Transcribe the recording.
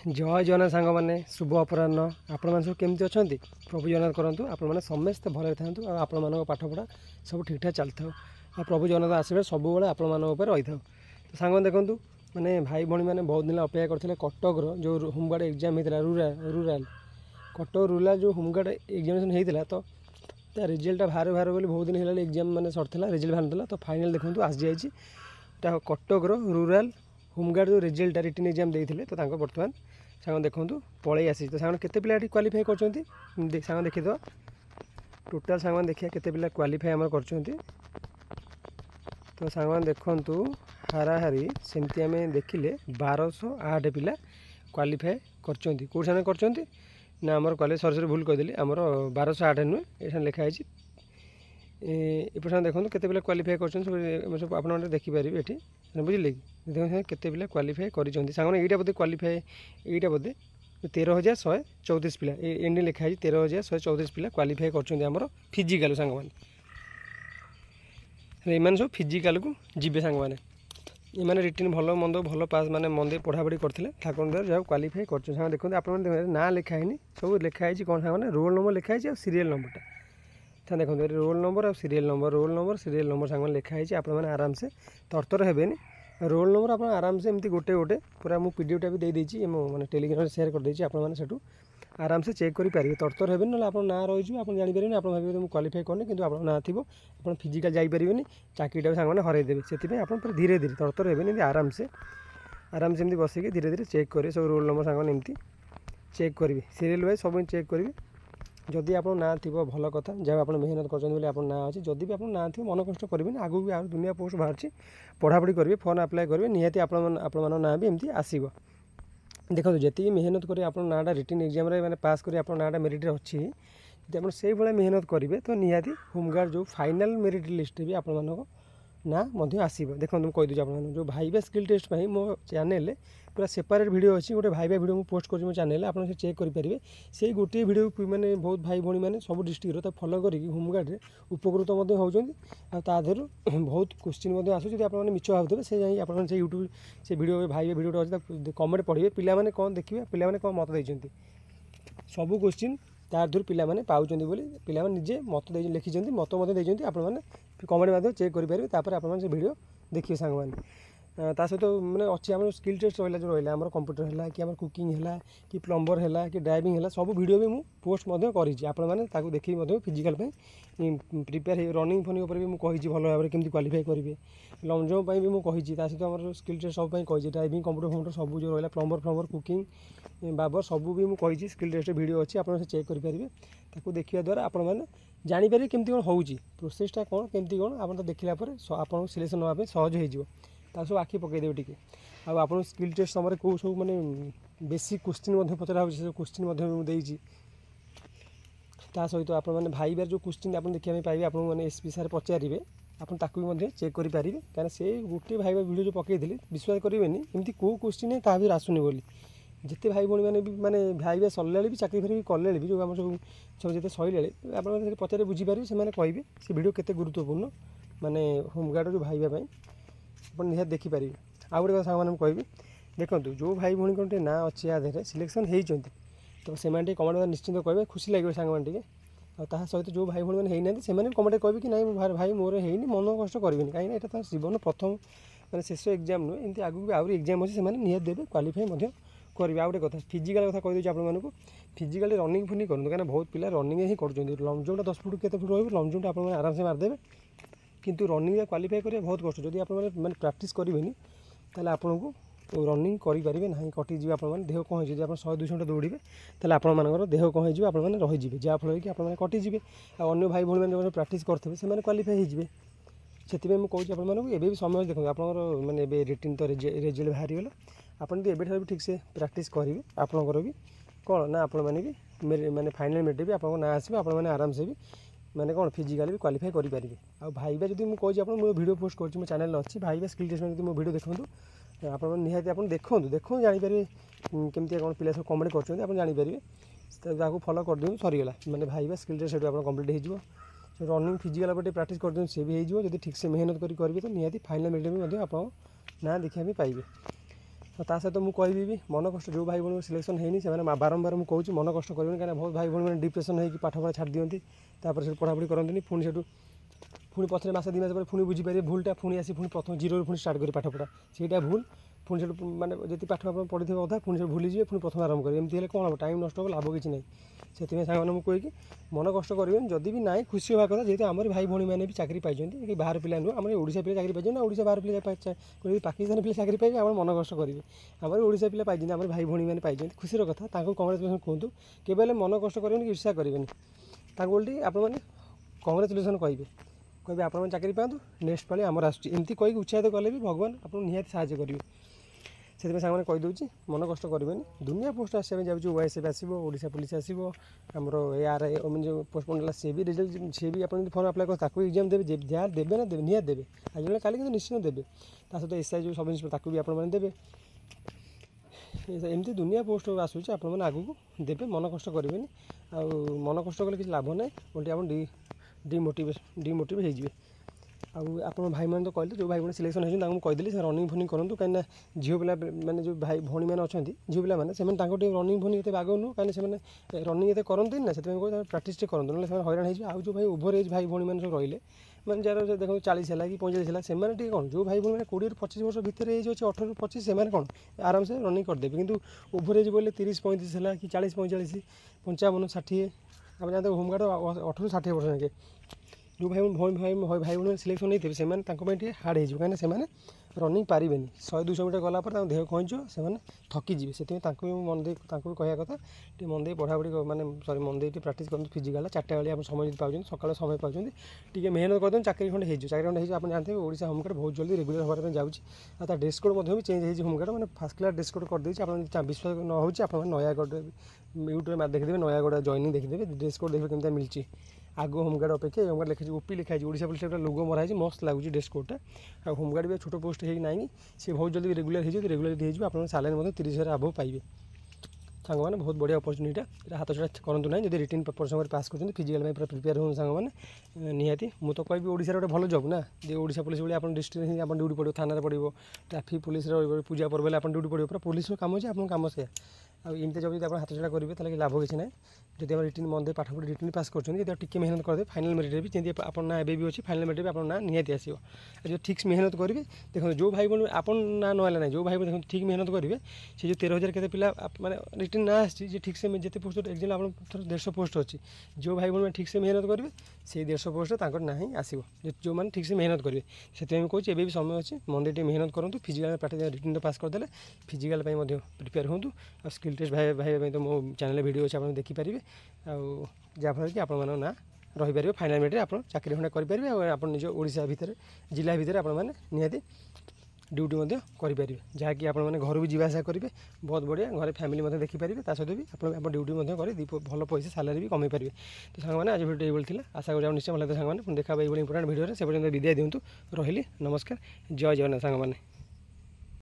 जय जगन्नाथ सांग मैंने शुभ अपराह्न आपण मैंने सब केमती अच्छा प्रभु जगन्नाथ करूँ आपण समस्ते भले था आपण मान पाठपढ़ा सब ठीक ठाक चलता आ प्रभु जगन्नाथ आशीर्वाद सब आपण रही था। तो सांग देखूँ मैंने भाई भाई मैंने बहुत दिन अपेक्षा करते कटक जो होमगार्ड एग्जाम होता रूराल कटक रूराल जो होमगार्ड एग्जामिनेशन होता तो ता रिजल्ट बाहर बाहर बोली बहुत दिन है एग्जाम मैंने सरता रिजल्ट बाहर तो फाइनाल देखूँ आसी जाइए कटक रूराल होमगार्ड जो रिजल्ट रिटन एग्जाम देते तो बर्तमान सांग देखूँ पलि आसी तो सांग केते पिला क्वालिफाई कर सांग देखीद टोटाल सांग देखिए केते पिला क्वालिफाई आम कर तो सांग देखूँ हाराहारी सेमती आम देखिले 1208 पिला क्वालिफाई कर कौट सामने कर ना आमर कॉलेज सर भूल कहीदेली आमर 1208 नुहे ये लिखाई एपट देखो केते पिला क्वालिफाई कर सब आप देखिपारे ये बुझे कि देखो केते पिला क्वालिफाई कर यहाँ बोधे क्वालिफाई यहाँ बोधे 13,134 पिला एंड लिखाई 13,134 पिला क्वालिफाई कर फिजिकाल सांग मैंने सब फिजिकाल को जीवे सांग मैंने ये रिटर्न भल मंद भल पास माने मंदे पढ़ापढ़ी करते ठाकुर द्वारा जहाँ क्वालिफाई कर देखते आप ना लिखाई सब लिखाई कौन सांग रोल नंबर लिखाई और सीरियल नंबरटा देखो रोल नंबर और सीरियल नंबर सांग लिखाई आप आराम से तरतर हेनी रोल नंबर आप आराम से एमती गोटे गोटे पूरा मुझे पीडीएफटा भी दे देती मैंने टेलीग्राम शेयर कर देती आपठू आराम से चेक करेंगे तरतर हेबे ना आप ना रही आप जापर आप भाई मुझे क्वालिफाई करनी कि आप ना थी आप फिजिकाल जापरेनि चाकरीटा सांग मैंने हरईदेवे से आप धीरे धीरे तरतर हेबे आराम से एमती बसिक धीरे धीरे चेक करेंगे सब रोल नंबर सांग एमती चेक करेंगे सीरियल वाइज सब चेक करेंगे जदि आप ना थी भल कथा जहाँ आप मेहनत कर ना अच्छे जदि भी आप ना थी मन कष्ट करेंगे आगू भी दुनिया पोस्ट बाहर पढ़ापढ़ी करेंगे फर्म आप्लाय करेंगे निहाती आपण ना भी एमती आसो देखो जी मेहनत करेंगे आप नाटा रिटन एग्जाम मैंने पास कर आप नाटा मेरिट अच्छी यदि आप से भाई मेहनत करेंगे तो निहाती होमगार्ड जो फाइनाल मेरिट लिस्ट भी आप ना आसो देखो मुझे कहीदे आप जो भाइबा स्किल टेस्ट मो चैनल पूरा सेपरेट वीडियो अच्छी गोटे भाइबा वीडियो मुझे पोस्ट कर चैनल आप चेक करेंगे से गोटे वीडियो मैंने बहुत भाई भाई मैंने सब डिस्ट्रिक्ट फॉलो करके होमगार्ड उपकृत होती बहुत क्वेश्चन आसूँ आप मिछ भावुए से जाए आप यूट्यूब से वीडियो भाइबा वीडियो अच्छे कमेंट पढ़े पे कौन देखिए पे कौन मत देते सब क्वेश्चन तार पे पाँच बोली पे निजे मत लिखिं मत देते आप कमेंट माध्यम चेक करेंगे आप वीडियो देखिए सांग मैंने सहित मैंने अच्छी आम स्किल टेस्ट रहा जो रहा कंप्यूटर है कि कुकिंग है कि प्लम्बर है कि ड्राइविंग है सब वीडियो भी मुझे पोस्ट कर देखिए फिजिकाल प्रिपेयर रनिंग फनिंग भी मुझे भल भाव में केमती क्वालिफाई करेंगे लंग जम्प भी मुझे सहित आम स्किल टेस्ट सब कही ड्राइविंग कंप्यूटर फम्प्यूटर सब जो रहा प्लम्बर कुकिंग बाबर सब भी मुझे स्किल टेस्ट वीडियो अच्छी आप चेक करेंगे देखा द्वारा आप जापर केमती कौन हो प्रोसेसटा कौन केमती कौन आप देखला आप सिलेक्शन नापी सहज हो सब आखि पकईदेवे टी आप स्किल टेस्ट समय कौ सब मैंने बेसिक क्वेश्चन पचरा हो क्वेश्चन मुझे सहित आप भाईबार जो क्वेश्चन आप देखा पाइबे आप एसपी सार पचारे आपको चेक करेंगे कहीं से गोटे भाईबा वीडियो जो पकईली विश्वास करेंगे एमती कौ क्वेश्चन ता भी आसुनी बोली जिते भाई भाई मैंने भी माने भाईबा सरला भी चाकरी फाकरी कले भी जो आम सब सब जिते सैले आप पचारे बुझीपारे से कहे से वीडियो केते गुरुत्वपूर्ण माने होमगार्ड जो भाईबा आप निहाती देखिपारे आउ गोटे साग मैंने कहि देखो जो भाई भाई को ना अच्छे आधे सिलेक्शन होती तो से कमेंट निश्चिंत कहे खुशी लगे सांग मैंने ता सहित जो भाई भाई मैंने से कमेंट कहे कि ना भाई मोर है मन कष्ट करेंगे कहीं यहाँ जीवन प्रथम मैंने शेष एग्जाम नुहे एमती आगे भी आउरी एग्जाम अच्छे से निहाती देवे क्वालिफाई करेंगे आउ गोटे कथा फिजिकाल कथा कहीदे आपको फिजिकाली रनिंग फनिंग करूँ कहीं बहुत पिला रनिंग ही कर लंग जम्पटा 10 फुट केते फुट रही लंग जम्पटा आप आराम से मारदेवे किंतु रनिंग क्वालिफाई करें बहुत कष्ट जब आप मैंने प्रैक्टिस करेंगे ताले आपको रनिंग करेंगे ना कटिजी आप देह कौन हो आप 100-200 मीटर दौड़े तो आपर देह कौन हो रहीजे जहाँफल कि आप कटिजे अन्य भाई भाई मैंने जो प्रैक्टिस करते हैं क्वालिफाई होजे से कहूँ आप समय देखो आप मैंने रिटर्न तो रेजल्ट बाहरीगला आप भी ठीक से प्रैक्टिस करेंगे आपंकर भी कौन ना आपण मैंने भी मैंने फाइनाल मेरिट भी आपको ना आसो आप आराम से भी मैंने कौन फिजिकाली भी क्वालिफाई करेंगे आ भाईबा जब मुझे कही वीडियो पोस्ट कर चैनल अच्छी भाईबा स्किल टेस्ट में मो वीडियो देखो आप निहाती आप देखो जानीपारे केमती कौन पिला सब कमेंट कर जानीपारे फॉलो कर दिखाँ सरीगला मैंने भाईबा स्किल टेस्ट आप कम्प्लीट हो रनिंग फिजिकाल पर प्रैक्टिस कर दिखाँ सी भी हो ठीक से मेहनत करेंगे तो निहाती फाइनाल मेरिट भी आप ना देखा भी पाइबे ता सहित मुझे कहबी भी मन कष्ट जो भाई भाई सिलेक्शन होनी से बारंबार मुझे कहूँ मन कष्ट करेंगे कहीं बहुत भाई भाई मैंने डिप्रेसन होगी पाठपढ़ा छाड़ दिखती से पढ़ापढ़ी करते पुणी से पुणी पथरे मस 2 मास पर पुणी बुझीपारे भूलटा पुणी आसी पुणी प्रथम जीरो पुणी स्टार्ट करें पाठपढ़ा से भूल पुणी से माने जी पाठ आप पढ़ी थे अधा पुणी से भूलीजे पुणी प्रथम आरम्भ करेंगे एमती कौन हम टाइम नष्ट हो लाभ किसी ना से सांग मुझे कहीकि मन कष्ट करेंगे जदि भी ना खुशी हाँ कथा जेहतु आम भाई भाई मैंने भी चाकरी पाई कि बाहर पिला नुह आम ओडिशा पिला चाकरी पाई ना ओडिशा बाहर पिला पाकिस्तान पिला चाकरी पाइबे आम मन कष्ट करेंगे आम ओडिशा पिला पाई आम भाई भाई मैंने पाई खुशी कथा कंग्रेचुलेसन कहतु केवल मन कष्ट करेंगे कि ईर्ष्या करेंगे उल्टी आपने कंग्रेचुलेसन कहे कहे आप चाकरी पाँच नेक्स्ट पाली आमर आमती कहीकि उत्साहित कले भी भगवान आपको निहाती साहय करेंगे से सांग कहीदे मन कष्ट करेंगे दुनिया पोस्ट आसमें जाऊँ ओएसएफ आसो ओडिशा पुलिस आसो आमर ARI जो पोस्ट पड़ा सी भी रिजल्ट सी भी आप फर्म आप्लाय कर एग्जाम देवे जहाँ देवे ना देवे निहाती देवे आज काली कि निश्चित देवे सहित SI जो सब जिन भी आपने देवे एमती दुनिया पोस्ट आसूँ आप आगू देवे मन कष्ट करेंगे आ मन कष्ट कले किसी लाभ ना उल्टी आप डिमोटिवेट हो आप भाई मैंने तो कहते जो भाई मैंने सिलेक्शन होती कहीदेली से रनिंग फनिंग करूँ कहीं झील पिला मैंने जो भाई भाई मैंने अच्छा झील पिला मैंने रनिंग फनिंग ये आगे नुह कहीं रनिंग ये करते ना से प्राक्ट करूँ ना हईराण हो जो भाई ओभर एज भाई भाई मैंने सब रही मैंने जार देखो 40 है कि 45 है से कौन जो भाई भाई मैंने 20 ରୁ 25 वर्ष भितर एज अच्छे 18 ରୁ 25 से कौन आराम से रनिंग करदेवे कितु ओभर एज बोले 30-35 है कि 40-45 55-60 आप जानते होमगार्ड 18 ରୁ 60 वर्ष जाके जो भाई भाई भाई भाई सिलेक्शन नहीं थे से हार्ड हो कहीं रनिंग पारे 100-200 मीटर गलापर देह कहींच से थकीजे से मन दे कहया कथा टे मन दे पढ़ापढ़ी माने सॉरी मन दे प्राक्ट कर फिजिकाल 4टा बेले आप समय पाँच सकाल समय पाँच टे मेहनत कर चाकरी खंडे चाकरी खंडे आप जानते हैं ओडिशा होमगार्ड बहुत जल्दी रेगुलर होगा जाऊँगी आ ड्रेस कोड भी चेंज होमगार्ड मैंने फास्ट क्लास ड्रेस कोड करदे आप विश्वास न हो आप नयागढ़ यूट्यूब देखिए नयागढ़ जॉइनिंग देखिए ड्रेस कोड देखिए केमती मिलती आग होमगार्ड अपेक्षा होमगार्ड लिखाई ओपी लिखाई ओडिशा पुलिस लोगो मराई मस्त लगुच ड्रेस कोडटा आ होमगार्ड भी छोट पोस्ट हो ना सी बहुत जल्दी रेगुलर हो आप सालारी 30,000 आबव पाइबे सांग मैंने बहुत बढ़िया अपरचुनिटी हाथ छड़ा करूँ ना जब रिटर्न परिश्रम पास कर फिजिकाल पूरा प्रिपेयर हो सांग मैंने निहाती मुझे तो कह ओडिशा गोटे भल जब ना जो ओडिशा पुलिस भाई आप डिस्ट्रिक्ट आप ड्यूटी पड़ो थाना पड़ो ट्राफिक पुलिस पूजा पर्व आप ड्यूटी पड़ो पूरा पुलिस काम अच्छे आप काम से आमती जब आप हाथ छड़ा करेंगे तो लाभ किसी ना जब आप रिटर्न मन दे पाठ पढ़ी रिटर्न पास कर टी मेहनत करदे फाइनाल मेरिट भी जमी आप ना एवं भी अच्छी फाइनाल मेरिट भी आप ना निहाती आसो जो ठीक मेहनत करेंगे देखो जो भाई बहन आप ना ना ना जो भाई बहन देखो ठीक मेहनत करेंगे से जो 13,000 के पिला मैंने रिटर्न ना आसी ठीक से जिते पोस्ट एक्जाम आप 150 पोस्ट अच्छी जो भाई बहन ठीक से मेहनत करेंगे से 150 पोस्ट ना ही आसो जो मैंने ठीक से मेहनत करेंगे से कहूँ एवं भी समय अच्छे मन दे मेहनत करूँ फिजिकाल प्रैक्टिस रिटर्न पास करदे फिजिकाल प्रिपेयर हूँ आ स्किल टेस्ट भाई भाई तो मो चैनल वीडियो अच्छे आप देखिपारे जहाँफल कि आपण ना रहीपर फाइनाल मेरिट आप चाकरी खंडे करेंगे आप निज ओडिशा भितर जिला भितर आप निहाती ड्यूटी करेंगे जहाँकि आप घर भी जावासा करेंगे बहुत बढ़िया घर फैमिली देखिपारे सहित भी आप ड्यूटी कर भल पैसा सालारी भी कमे पारे तो सांग आज भिडियो ये आशा करूँ निश्चय भल सांग देखा ये इंपोर्टेंट भिडियो से विदाय दिंतु रही नमस्कार जय जगन्नाथ सांग।